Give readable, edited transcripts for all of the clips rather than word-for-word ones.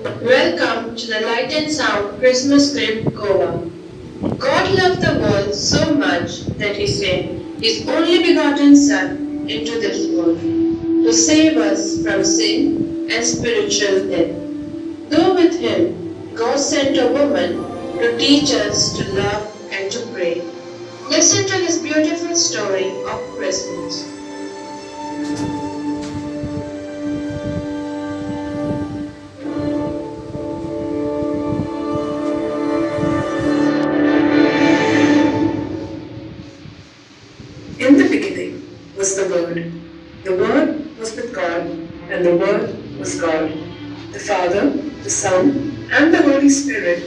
Welcome to the Light and Sound Christmas Script Goa. God loved the world so much that He sent His only begotten Son into this world to save us from sin and spiritual death. Though with Him, God sent a woman to teach us to love and to pray. Listen to this beautiful story of Christmas. In the beginning was the Word. The Word was with God, and the Word was God. The Father, the Son, and the Holy Spirit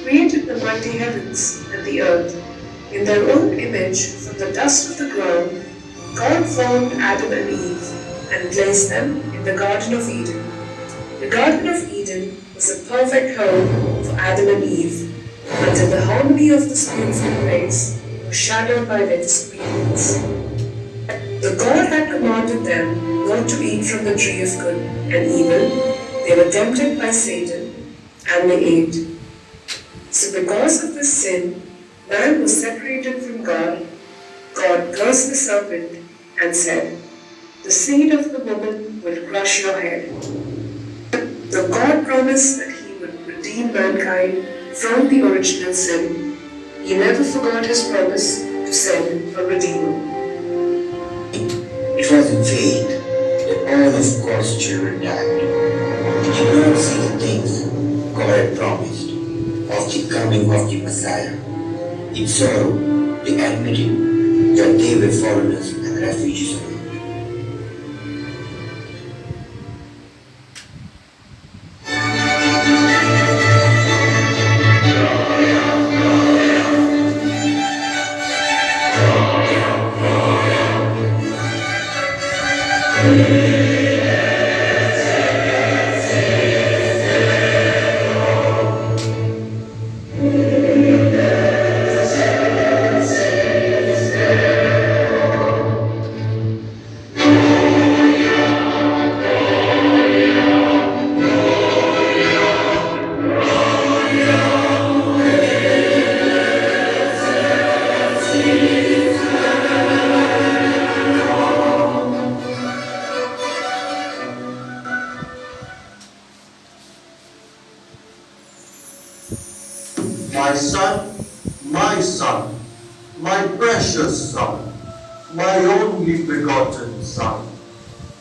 created the mighty heavens and the earth. In their own image, from the dust of the ground, God formed Adam and Eve and placed them in the Garden of Eden. The Garden of Eden was a perfect home for Adam and Eve, until the harmony of this beautiful place was shattered by their disobedience. The God had commanded them not to eat from the tree of good and evil. They were tempted by Satan, and they ate. So because of this sin, man was separated from God. God cursed the serpent and said, "The seed of the woman will crush your head." The God promised that He would redeem mankind from the original sin. He never forgot His promise to send a Redeemer. It was in faith that all of God's children died. They did not see the things God had promised of the coming of the Messiah. In sorrow, they admitted that they were foreigners and refugees on earth. My precious Son, my only begotten Son,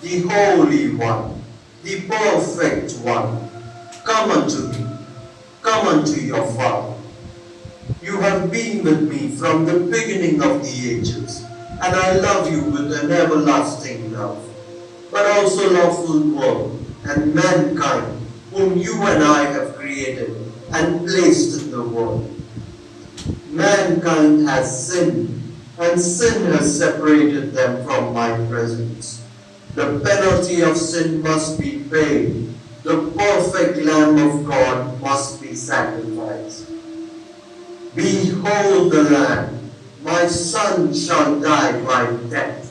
the Holy One, the Perfect One, come unto me, come unto your Father. You have been with me from the beginning of the ages, and I love you with an everlasting love, but also love the world and mankind whom you and I have created and placed in the world. Mankind has sinned, and sin has separated them from my presence. The penalty of sin must be paid. The perfect Lamb of God must be sacrificed. Behold the Lamb, my Son shall die by death.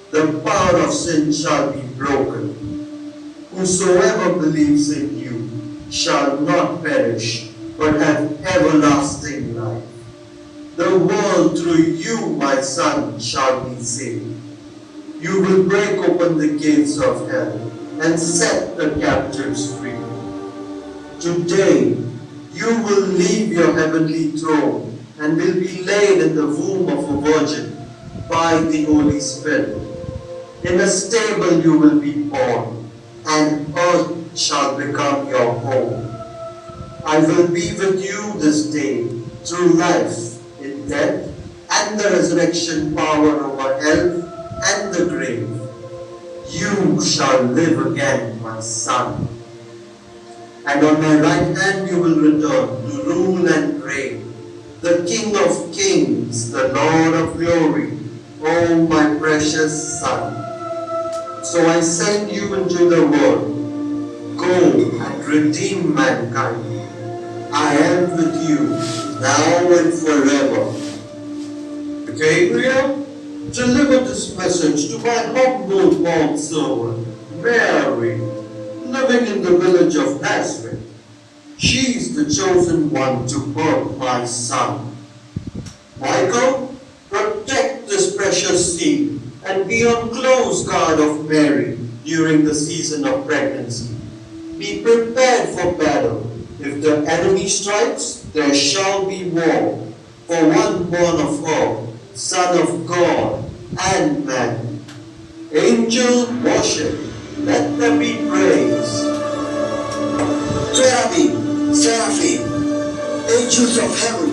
The power of sin shall be broken. Whosoever believes in you shall not perish, but have everlasting life. The world through you, my Son, shall be saved. You will break open the gates of hell and set the captives free. Today, you will leave your heavenly throne and will be laid in the womb of a virgin by the Holy Spirit. In a stable you will be born, and earth shall become your home. I will be with you this day through life in death and the resurrection power over hell and the grave. You shall live again, my Son. And on my right hand you will return to rule and reign, the King of kings, the Lord of glory, O my precious Son. So I send you into the world. Go and redeem mankind. I am with you, now and forever. Gabriel, deliver this message to my humble bond servant, Mary, living born in the village of Nazareth. She is the chosen one to birth my son. Michael, protect this precious seed and be on close guard of Mary during the season of pregnancy. Be prepared for battle. If the enemy strikes, there shall be war. For one born of her, Son of God and man. Angels worship, let them be praised. Cherubim, seraphim, angels of heaven,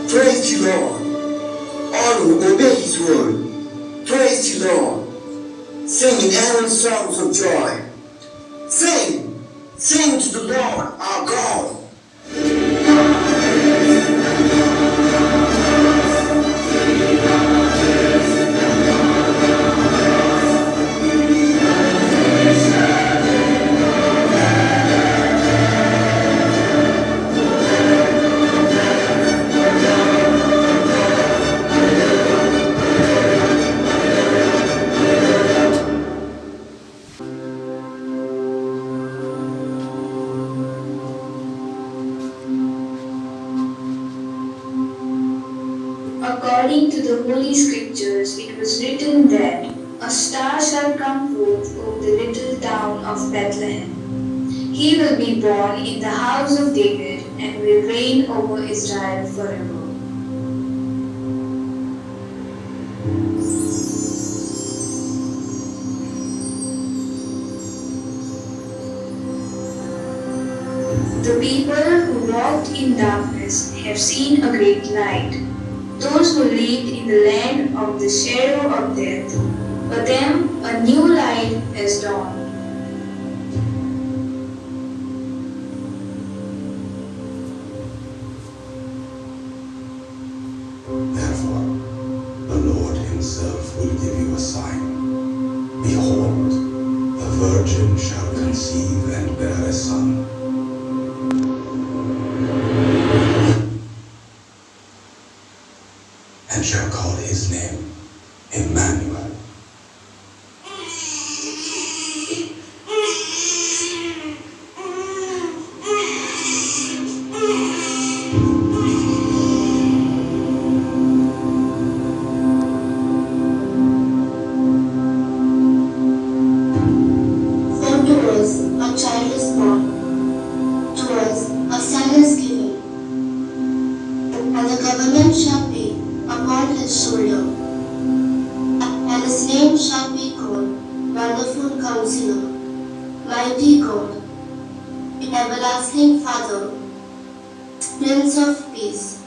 praise you, Lord. All who obey his word, praise you, Lord. Sing in heaven songs of joy. Sing, sing to the Lord our God. According to the Holy Scriptures, it was written that a star shall come forth over the little town of Bethlehem. He will be born in the house of David and will reign over Israel forever. The people who walked in darkness have seen a great light. Those who lived in the land of the shadow of death, for them a new light has dawned. Therefore, the Lord himself will give you a sign. Behold, the virgin shall conceive and bear a son, and shall call his name Emmanuel. For to us a child is born, to us a son is given, and the government shall be upon his shoulder, and his name shall be called Wonderful Counselor, Mighty God, Everlasting Father, Prince of Peace,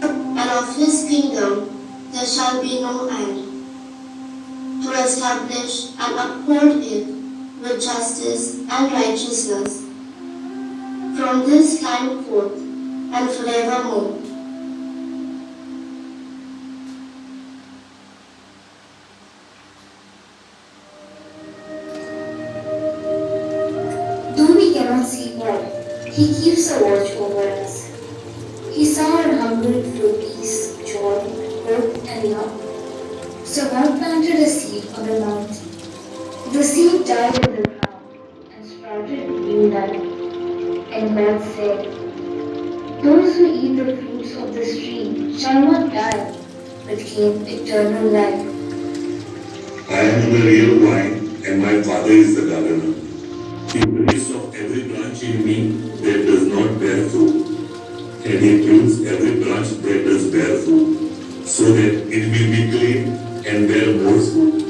and of his kingdom there shall be no end, to establish and uphold it with justice and righteousness from this time forth and forevermore. Though we cannot see God, He keeps a watch over us. He saw and hungered for peace, joy, hope, and love. So God planted a seed on the mountain. The seed died in the ground and sprouted new life. And God said, "Those who eat the fruits of this tree shall not die, but gain eternal life." I am the real vine, and my Father is the gardener. He brings off every branch in me that does not bear fruit, and he prunes every branch that does bear fruit, so that it will be clean and bear more fruit.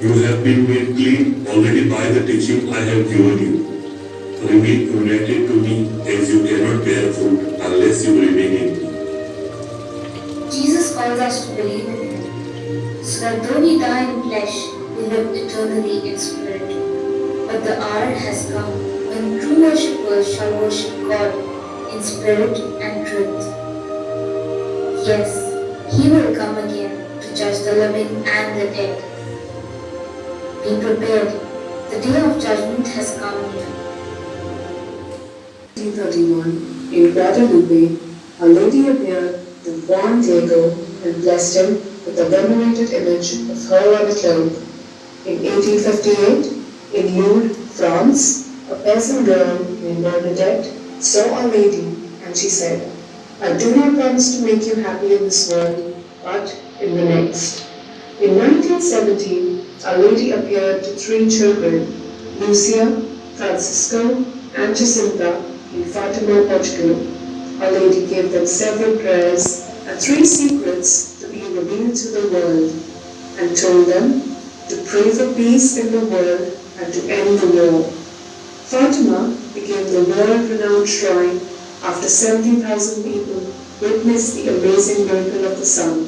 You have been made clean already by the teaching I have given you. Remain united to me, as you cannot bear fruit unless you remain in me. Jesus calls us to believe in Him, so that though we die in flesh, we live eternally in spirit. But the hour has come when true worshippers shall worship God in spirit and truth. Yes, He will come again to judge the living and the dead. Be prepared, the day of judgment has come near. 1831, in Guadalupe, a lady appeared to Juan Diego and blessed him with the venerated image of her on a cloak. In 1858, in Lourdes, France, peasant girl named Bernadette saw Our Lady and she said, I do not promise to make you happy in this world, but in the next. In 1917, Our Lady appeared to 3 children, Lucia, Francisco, and Jacinta, in Fatima, Portugal. Our Lady gave them several prayers and 3 secrets to be revealed to the world, and told them to pray for peace in the world and to end the war. Fatima became the world-renowned shrine after 70,000 people witnessed the amazing miracle of the sun.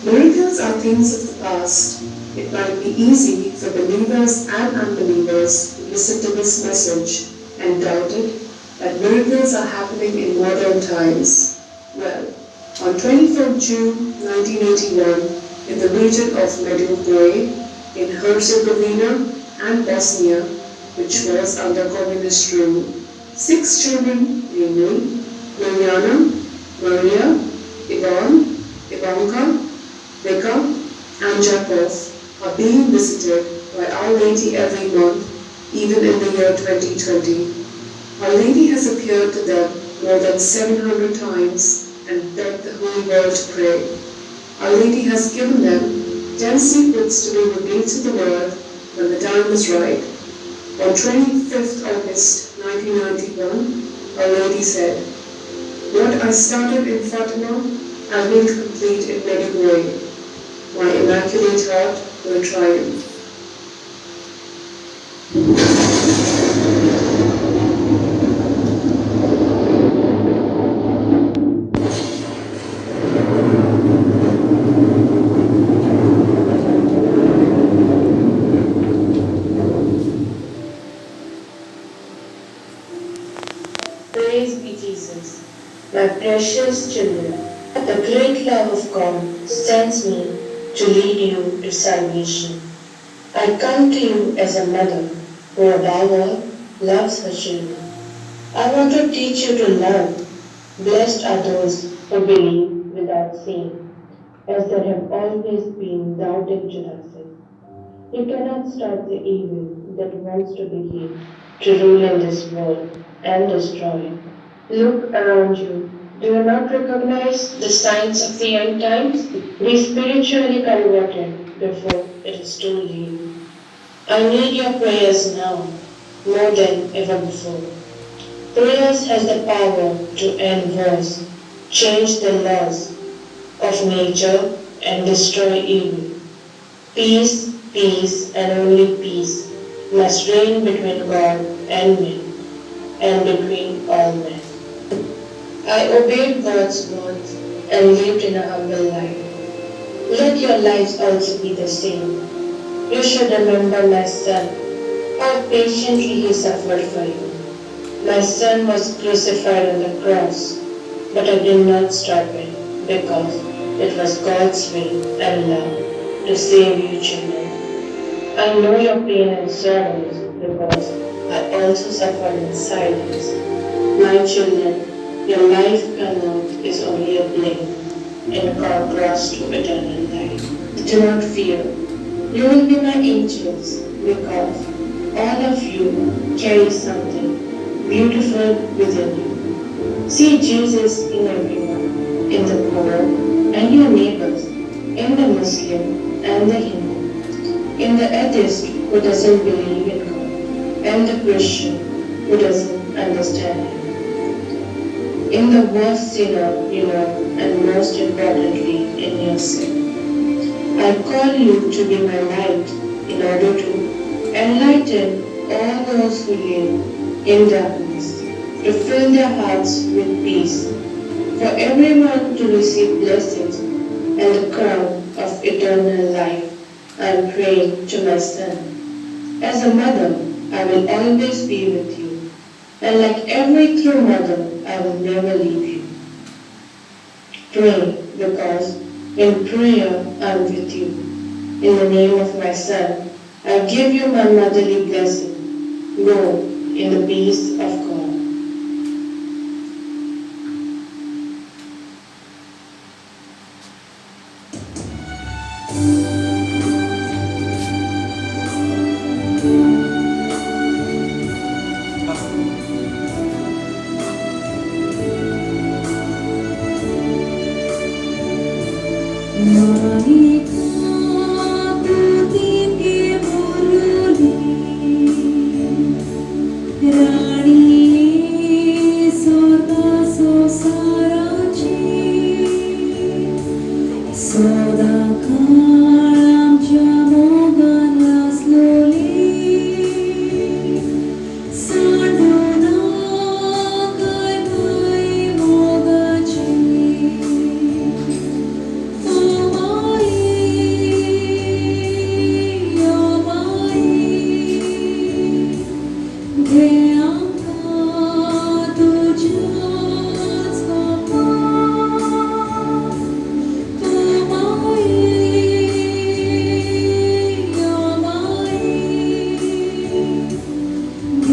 Miracles are things of the past. It might be easy for believers and unbelievers to listen to this message and doubt it, that miracles are happening in modern times. Well, on 24 June 1981, in the region of Medjugorje, in Herzegovina and Bosnia, which was under communist rule, 6 children, namely Mirjana, Maria, Ivan, Ivanka, Vika, and Jakov, are being visited by Our Lady every month, even in the year 2020. Our Lady has appeared to them more than 700 times and begged the whole world to pray. Our Lady has given them 10 secrets to be revealed to the world when the time is right. On 25th August 1991, Our Lady said, what I started in Fatima, I will complete in Medjugorje. My Immaculate Heart will triumph. Praise be Jesus, my precious children. The great love of God sends me to lead you to salvation. I come to you as a mother who above all loves her children. I want to teach you to love. Blessed are those who believe without seeing, as there have always been doubting Judases. You cannot stop the evil that wants to begin to rule in this world and destroy it. Look around you. Do you not recognize the signs of the end times? Be spiritually converted before it is too late. I need your prayers now, more than ever before. Prayers has the power to end wars, change the laws of nature, and destroy evil. Peace, peace, and only peace must reign between God and men, and between all men. I obeyed God's words and lived in a humble life. Let your lives also be the same. You should remember my son, how patiently he suffered for you. My son was crucified on the cross, but I did not stop it because it was God's will and love to save you children. I know your pain and sorrows because I also suffered in silence. My children, your life on earth is only a blink in contrast to eternal life. Do not fear. You will be my angels because all of you carry something beautiful within you. See Jesus in everyone, in the poor and your neighbors, in the Muslim and the Hindu, in the atheist who doesn't believe in God, and the Christian who doesn't understand Him. In the worst sinner you know, and most importantly, in yourself. I call you to be my light in order to enlighten all those who live in darkness, to fill their hearts with peace, for everyone to receive blessings and the crown of eternal life. I am praying to my son. As a mother, I will always be with you, and like every true mother, I will never leave you. Pray, because in prayer I am with you. In the name of my Son, I give you my motherly blessing. Go in the peace of God.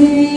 Visitation.